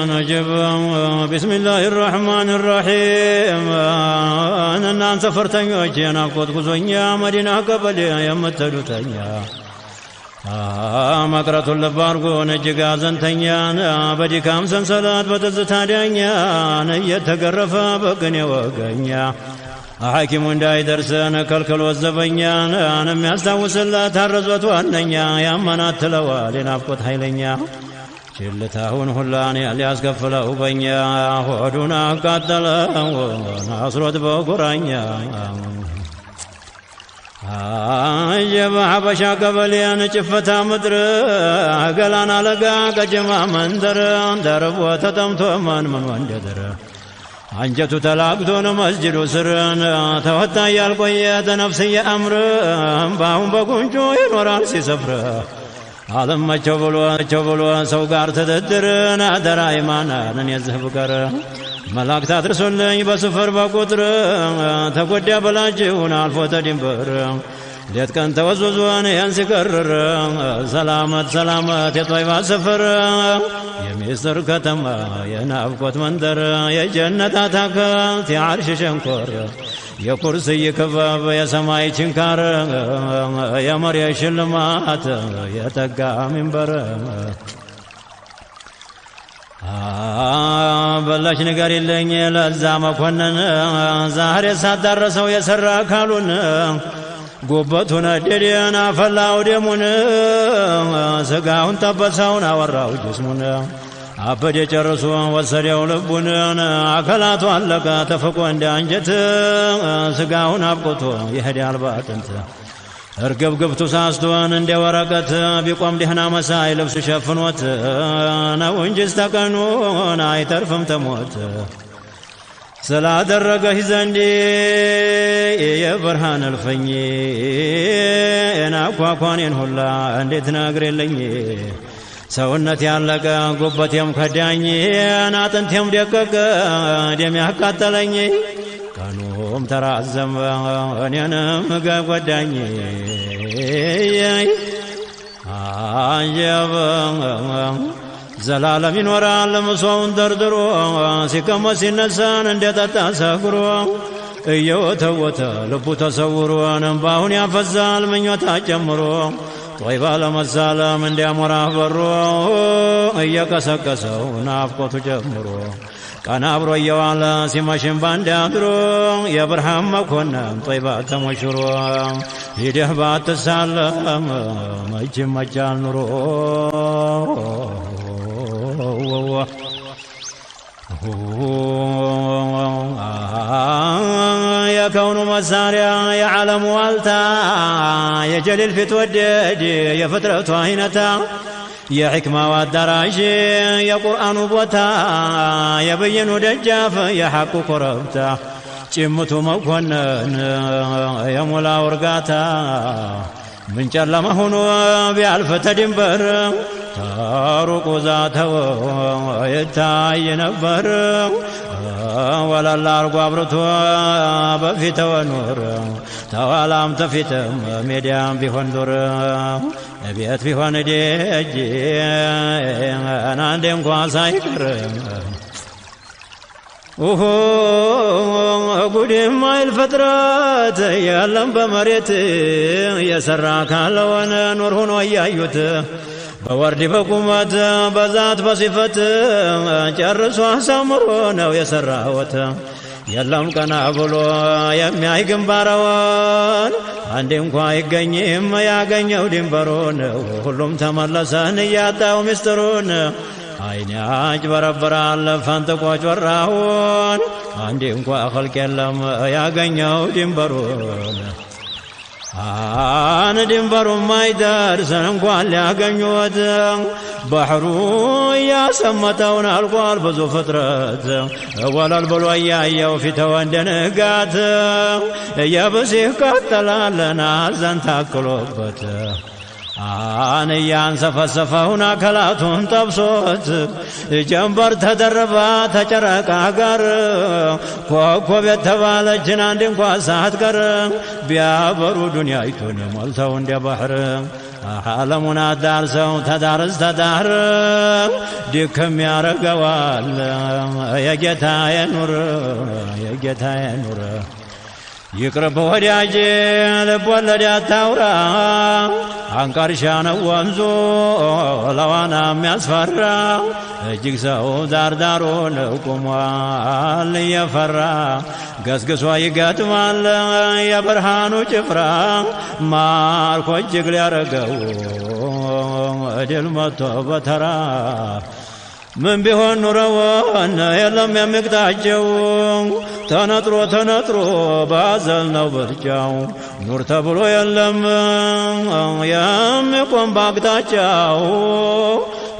نجب بسم الله الرحمن الرحيم أنا سفرتني وجينا قد كزونيا مدينة قبل يمتلوتنيا مقرة اللبارقو نجيقا زنتنيا بدي كام سنسلات بتزتادنيا نيتقرفا بقني وقنيا حاكم داي درسنا كلكل وزبنيا أنا ميستوس الله ترزوت وانيا يا منات تلوالي نافقت حيلنيا شلتاهون هلاني الياس قفله بنيا هودونا قاتله ناصرت بقرانيا جب حبشا قبليان چفتا مدر قلانا لقا قجما مندر درب وتتمتو من وندر አንጀቱ ተላቅቶ ነው መስጂዱ ስርን ተወታ ያልቆየተ ነፍስየ አምር ባሁን በቁንጮ ይኖራል ሲሰፍር አለማቸው ብሎ ሰው ጋር ተደድርን አደራ ኢማናን የዝህ ፍቅር መላእክት አድርሶልኝ በስፍር በቁጥር ተጎዳ በላጅውን አልፎ ተድንበር ሌት ቀን ተወዝወዝወን ያን ሲቀርር ሰላመት የጦይባ ስፍር የሚስጥር ከተማ የናፍቆት መንደር የጀነት አታክልት የዓርሽ ሸንኮር የኩርስይ ክበብ የሰማይ ችንካር የመሬት ሽልማት የጠጋ ሚንበር በላሽ ነገር የለኝ ለዛ መኮንን ዛሬ ሳዳረሰው የሰራ አካሉን ጉበቱን ነደደን አፈላው ደሙን ስጋውን ጠበሰውን አወራው ጅስሙን አበደ ጨርሶ ወሰደው ልቡን አካላቱ አለቀ ተፈቆ እንደ አንጀት ስጋውን አብቆቶ ይሄዳል ባጥንት እርግብግብቱ ሳስቶን እንደ ወረቀት ቢቆም ደህና መሳይ ልብስ ሸፍኖት ነው እንጂ ስተቀኑን አይተርፍም ተሞት ስላደረገህ ዘንድ የብርሃን እልፍኝ ናኳኳኔን ሁላ እንዴት ነግሬልኝ ሰውነት ያለቀ ጉበቴም ከዳኝ አጥንቴም ደቀቀ ደም ያቃጠለኝ ቀኑም ተራዘመ እኔንም ጎዳኝ አጀብ ዘላለም ይኖራል ምሶውን ደርድሮ ሲቀመጥ ሲነሳን እንደጠጣ ሰክሮ እየወተወተ ልቡ ተሰውሮ እንባውን ያፈዛል ምኞታ ጨምሮ ጦይባ ለመሳለም እንዲያሞራ በሮ እየቀሰቀሰው ናፍቆቱ ጀምሮ ቀና አብሮ እየዋለ ሲመሽም ባንድ አድሮ የብርሃን መኮንን ጦይባ ተሞሽሮ ሂደህ ባትሳለም መች ይመቻል ኑሮ የከውኑ መሳሪያ የዓለሙ ዋልታ የጀሊል ፊት ወደድ የፍጥረቱ አይነታ የሕክማው አዳራሽ የቁርአኑ ቦታ የበየኑ ደጃፍ የሐቁ ኮረብታ ጭምቱ መኮንን የሞላው እርጋታ ምን ጨለማ ሆኖ ቢያልፍ ተድንበር ታሩቁ ዛተው ይታይ ነበር ወላላ አርጎ አብርቶ በፊተው ኑር ተዋላም ተፊትም ሜዲያም ቢሆን ዱር ቤት ቢሆን ደጅ አንዴ እንኳ ሳይቀር ጉድም አይል ፍጥረት የለም በመሬት የሰራ ካለወነ ኑር ሆኖ እያዩት በወርድ በቁመት በዛት በሲፈት ጨርሶ አሳምሮ ነው የሰራወት የለም ቀና ብሎ የሚያይ ግንባረውን አንዴ እንኳ አይገኝም ያገኘው ድንበሩን ሁሉም ተመለሰን እያጣው ምስጢሩን አይኔ አጭበረብራል ፈንጥቆ ጮራውን አንዴ እንኳ ኸልቅ የለም ያገኘው ድንበሩን ድንበሩ ማይደርሰን እንኳን ሊያገኙት ባህሩ ያሰመጠውን አልቋል ብዙ ፍጥረት ወለል ብሎ እያየው ፊተው እንደ ንጋት የብሲህ ቀጠላለን አዘን ታክሎበት ያንሰፈሰፈውን አካላቱን ጠብሶት ጀንበር ተደረባ ተጨረቃ ጋር ኮከብ የተባለችን አንድ እንኳ ሳትቀር ቢያበሩ ዱንያይቱን ሞልተው እንደ ባህር ዓለሙን አዳርሰው ተዳርስ ተዳር ድክም ያረገዋል የጌታዬ ኑር የጌታዬ ኑር ይቅርብ ወዳጄ ልብ ወለድ አታውራ አንቀርሻ ነው ወንዙ ለዋና የሚያስፈራ እጅግ ሰው ዳርዳሩን ቆሟል እየፈራ ገስግሶ ይገጥማል የብርሃኑ ጭፍራ ማርኮ እጅግ ሊያረገው ድል መጥቶ በተራ ምን ቢሆን ኑረውን የለም የሚቅጣቸው ተነጥሮ ተነጥሮ ባዘል ነው ብርጫው ኑር ተብሎ የለም የሚቆም ባቅጣጫው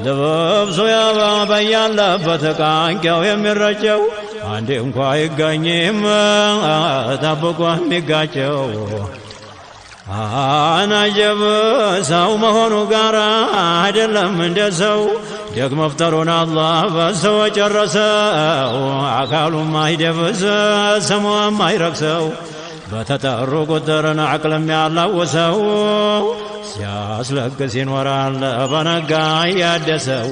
ልብሱ ያበያለበት ቃንቂያው የሚረጨው አንዴ እንኳ አይገኝም ጠብቆ የሚጋጨው አናጀብ ሰው መሆኑ ጋር አይደለም እንደ ሰው ደግ መፍጠሩን አላህ በሰው ጨረሰው አካሉም አይደብስ ስሙም አይረክሰው በተጠሩ ቁጥርን አቅልም ያላወሰው ሲያስለቅስ ይኖራል በነጋ እያደሰው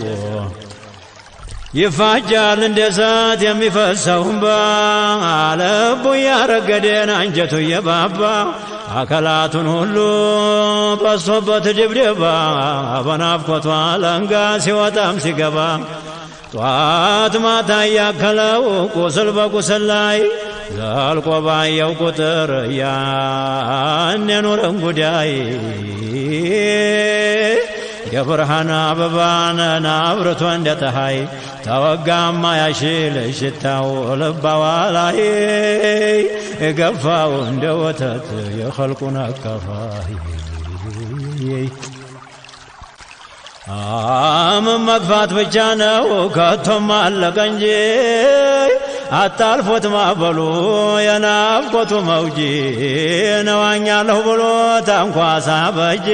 ይፋጃል እንደ እሳት የሚፈሰው እንባ ልቡ እያረገደን አንጀቱ እየባባ አካላቱን ሁሉ በሶበት ድብድባ በናፍቆቷ አለንጋ ሲወጣም ሲገባ ጧት ማታ እያከለው ቁስል በቁስል ላይ ዘልቆ ባየው ቁጥር ያን የኑርን ጉዳይ የብርሃን አበባን አብርቶ እንደ ፀሐይ ተወጋማ ያሽል ሽታው ልባዋ ላይ ገፋው እንደ ወተት የኸልቁን አካፋይ ምን መግፋት ብቻ ነው ከቶም አለቀ እንጂ አታልፎት ማዕበሉ የናፍቆቱ መውጂ ነዋኛለሁ ብሎ ታንኳሳ በጄ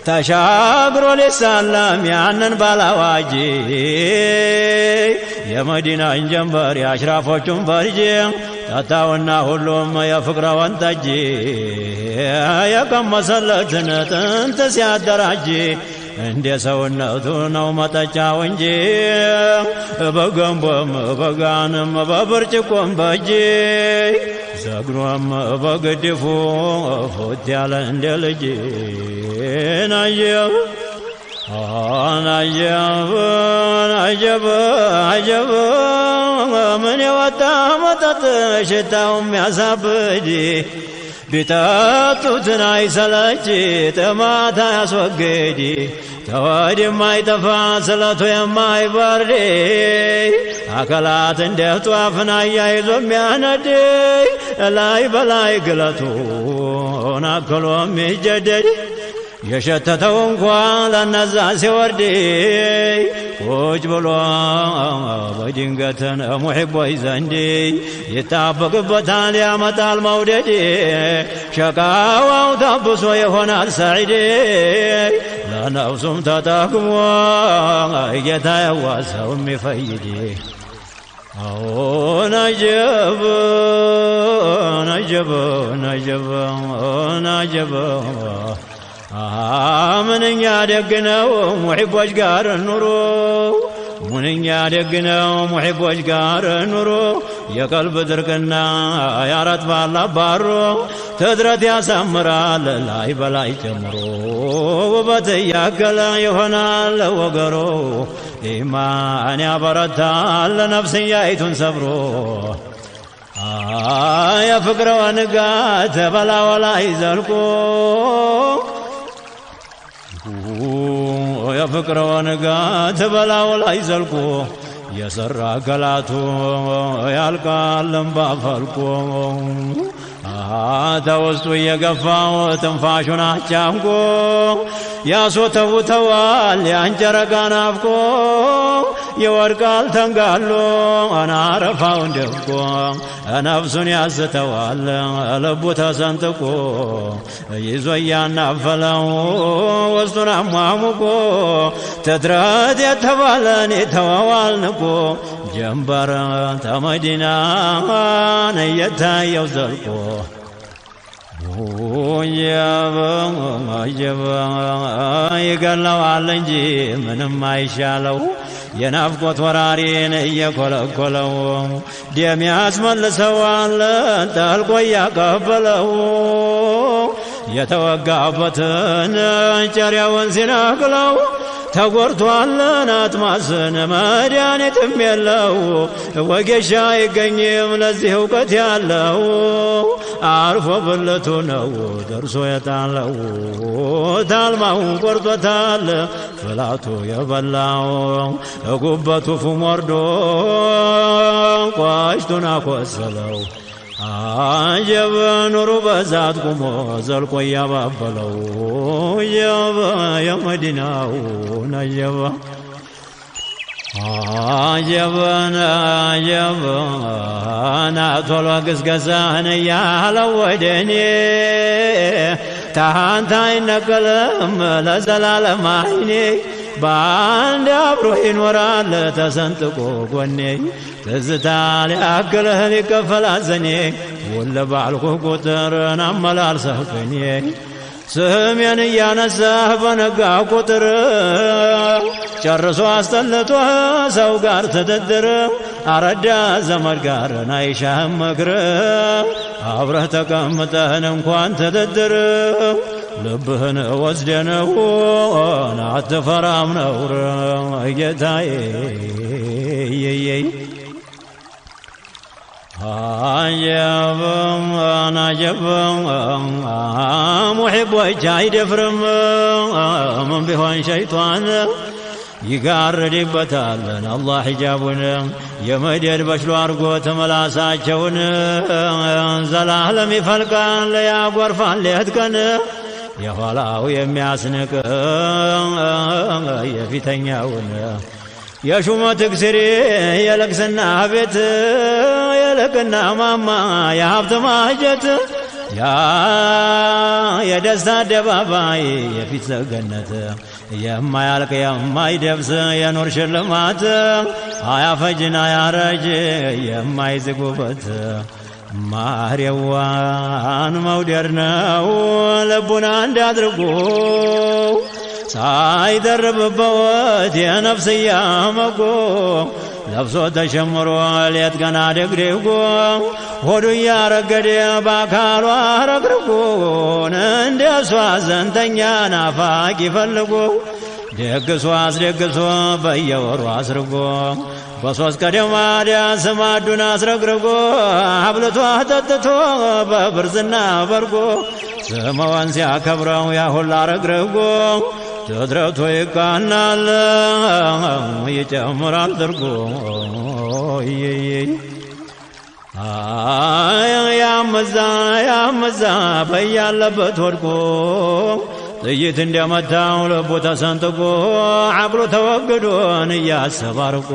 ተሻግሮ ሊሳለም ያንን ባላዋጂ የመዲናን ጀንበር የአሽራፎቹን ፈርጅ ጠጣውና ሁሉም የፍቅረ ወንጠጅ የቀመሰለትን ጥንት ሲያደራጅ እንደ ሰውነቱ ነው መጠጫው እንጂ በገንቦም በጋንም በብርጭቆም በእጅ ዘግኖም በግድፉ ፎት ያለ እንደ ልጅ ናየው ናየው ናጀብ አጀብ ምን የወጣ መጠጥ ሽታውም ያሳብድ ቢጠጡትን አይሰለች ጥማት አያስወግድ ተወድ የማይጠፋ ስለቱ የማይበርድ አካላት እንደ ጧፍን አያይዞ የሚያነድ ላይ በላይ ግለቱን አክሎ የሚጀደድ የሸተተው እንኳ ለነዛ ሲወርድ ቁጭ ብሎ በድንገትን ሙሒቦች ዘንድ ይጣበቅበታል ያመጣል መውደድ ሸቃዋው ታብሶ ይሆናል ሰዒድ ለነፍሱም ተጠቅሞ ጌታ ያዋሰው የሚፈይድ ነጀብ ነጀብ ነጀብ ነጀብ ምንኛ ደግ ነው ሙሒቦች ጋር ኑሮ ምንኛ ደግ ነው ሙሒቦች ጋር ኑሮ የቀልብ ድርቅና ያረጥባል አባሮ ትድረት ያሳምራል ላይ በላይ ጨምሮ ውበት እያገለ ይሆናል ወገሮ ኢማን ያበረታል ነፍስያይቱን ሰብሮ የፍቅረ ንጋት በላዩ ላይ ዘልቆ የፍቅረ ንጋት በላዩ ላይ ዘልቆ የሰራ ገላቱ ያልቃል እምባ ፈልቆ ተውስጡ እየገፋው ትንፋሹን አጫምቆ ያስወተውተዋል ያንጨረቃ ናፍቆ ይወድቃል ተንጋሎ አናረፋውን ደፍቆ ነፍሱን ያስተዋል ልቡ ተሰንጥቆ ይዞ እያናፈለው ውስጡን አሟሙቆ ትድረት የተባለን የተዋዋል ንቆ ጀንበር ተመዲና እየታየው ዘልቆ ይገለዋል እንጂ ምንም አይሻለው የናፍቆት ወራሪን እየኮለኮለው ደም ያስመልሰዋል ጠልቆ ያቀበለው የተወጋበትን ጨሪያውን ሲነቅለው ተጎርቷል አጥማስን መድኃኒትም የለው ወጌሻ አይገኝም ለዚህ እውቀት ያለው አርፎ ብልቱ ነው ደርሶ የጣለው ታልማውን ቆርጦታል ፍላቱ የበላው ጉበቱ ፉም ወርዶ ቋሽቱን አቆሰለው አጀብ ኑሩ በዛት ቁሞ ዘልቆ ያባበለው የመዲናው ነጀባ አጀበና ቶሎ ግስገሳን ያለው ወደኔ ታንታ አይነቀልም ለዘላለም አይኔ በአንድ አብሮ ይኖራል ተሰንጥቆ ጎኔ ትዝታ ሊያክልህ ሊከፈል አዘኔ ውል ባልኩህ ቁጥርን አመላልሰህ ቅኔ ስሜን እያነሳህ በነጋ ቁጥር ጨርሶ አስጠልቶህ ሰው ጋር ትድድር አረዳ ዘመድ ጋር አይሻህም ምክር አብረህ ተቀምጠህን እንኳን ትድድር ልብህን ወስደነው አትፈራም ነውር ጌታዬ አጀብም ሙሒቦች አይደፍርም ምን ቢሆን ሸይጧን ይጋርድበታልን አላህ ሒጃቡን የመደድ በሽሎ አርጎ ተመላሳቸውን ዘላለም ይፈልቃል ያጎርፋል ሌት ቀን የኋላው የሚያስንቅ የፊተኛውን የሹመት እግስሪ የለቅስና ቤት የለቅና ማማ የሀብት ማጀት የደስታ አደባባይ የፊት ሰገነት የማያልቅ የማይደብስ የኑር ሽልማት አያፈጅን አያረጅ የማይዝጉበት ማርያዋን መውደድ ነው ልቡን አንድ አድርጎ ሳይደርብበት የነፍስያ መጎ ለብሶ ተሸምሮ ሌት ገና ደግደጎ ሆዱ እያረገደ በአካሏ ረግርጎን እንደ እሷ ዘንተኛ ናፋቂ ፈልጎ ደግሶ አስደግሶ በየወሩ አስርጎ በሶስት ቀደማዳ ስማዱን አስረግርጎ አብልቶ አጠጥቶ በብርዝና በርጎ ስመዋን ሲያከብረው ያሁላ ረግርጎ ትድረቱ ይቃናል ይጨምራል ትርጎ ያመዛ በያለበት ወድቆ ጥይት እንደመታው ልቡ ተሰንጥቆ አቅሉ ተወግዶን እያሰባርቆ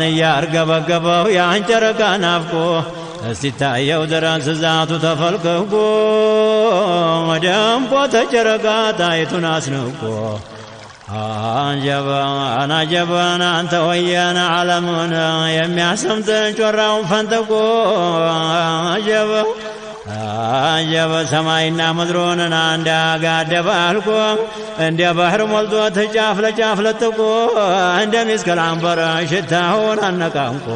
እያርገበገበው ያን ጨረቃ ናፍቆ እስቲታየው ድረስ ዛቱ ተፈልቅቆ ደምቆ ተጨረቃ ጣይቱን አስንቆ አጀበን አንተ ወየን ዓለሙን የሚያሰምጥ ጮራውን ፈንጥቆ አጀበ ሰማይና ምድሩን አንድ አጋደበ አልቆ እንደ ባህር ሞልቶት ጫፍ ለጫፍ ለጥቆ እንደ ሚስከል አንበረ ሽታውን አነቃንቆ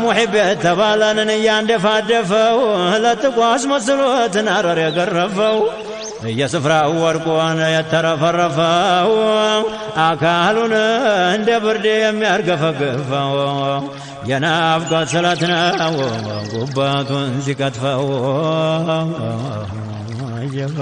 ሙሒብ የተባለንን እያንደፋደፈው ለጥቆ አስመስሎት ናረር የገረፈው የስፍራው ወርቆን የተረፈረፈው አካሉን እንደ ብርድ የሚያርገፈግፈው የናፍቆት ስለት ነው ጉበቱን ሲቀጥፈው አጀባ